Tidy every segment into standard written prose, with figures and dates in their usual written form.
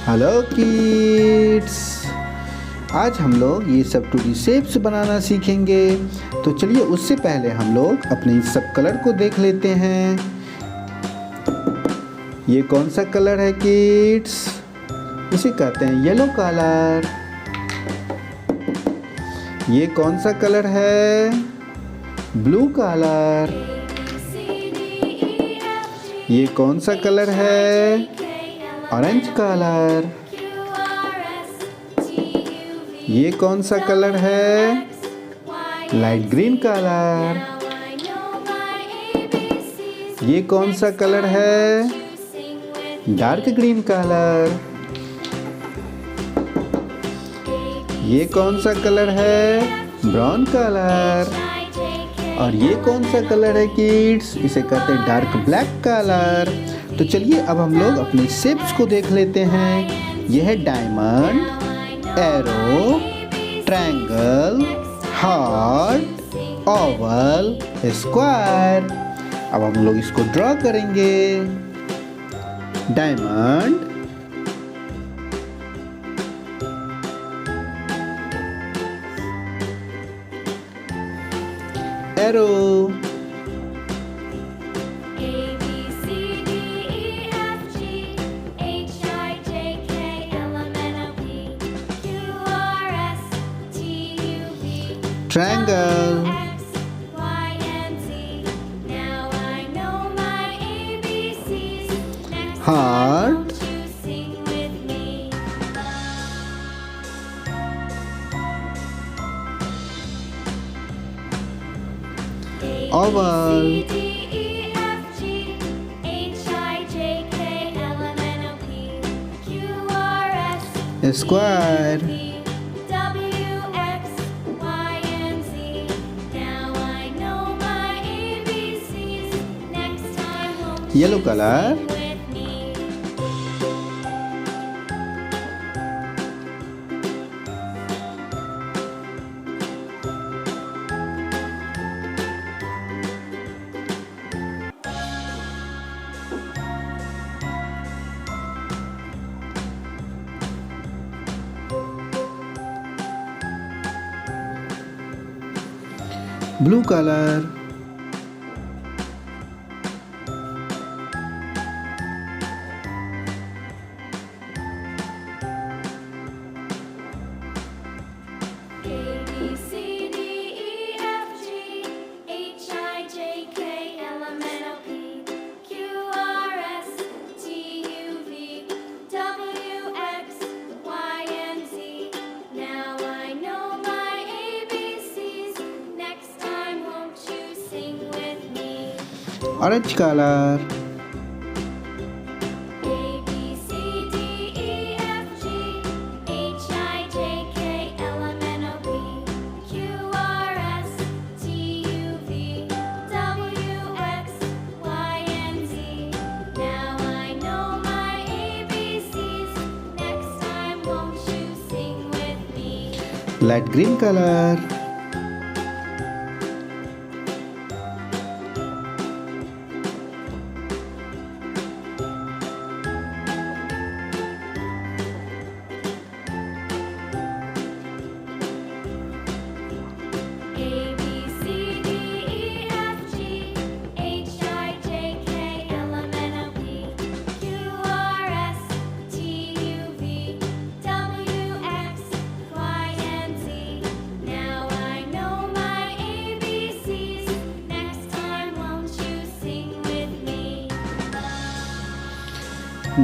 Hello kids, आज हम लोग ये सब 2D शेप्स बनाना सीखेंगे। तो चलिए उससे पहले हम लोग अपने इस सब कलर को देख लेते हैं। ये कौन सा कलर है किड्स? इसे कहते हैं येलो कलर। ये कौन सा कलर है? Blue colour. ये कौन सा कलर है? Orange colour. ये कौन सा कलर है? Light green colour. ये कौन सा कलर है? Dark green colour. ये कौन सा कलर है? Brown colour. और ये कौन सा कलर है किड्स? इसे कहते हैं डार्क ब्लैक कलर। तो चलिए अब हम लोग अपने शेप्स को देख लेते हैं। यह है diamond, arrow, triangle, heart, Oval, square. अब हम लोग इसको ड्रॉ करेंगे। Diamond, arrow, triangle, heart, oval, square, yellow color, blue color, orange color, light green color,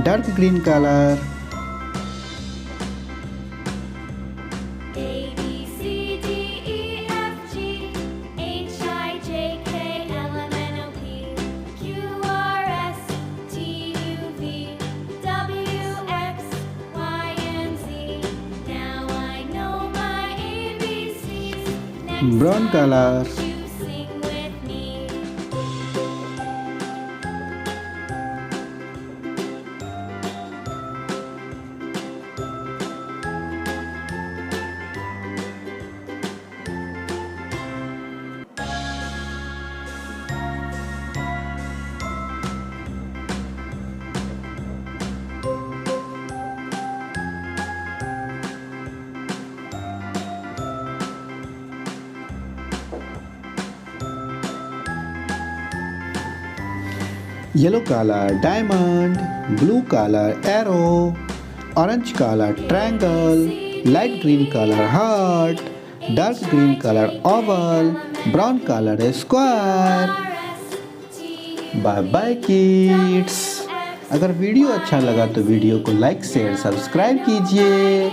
dark green color, brown color, Yellow color diamond, blue color arrow, orange color triangle, light green color heart, dark green color oval, brown color square. Bye bye kids. अगर video अच्छा लगा तो video को like share subscribe कीजिए।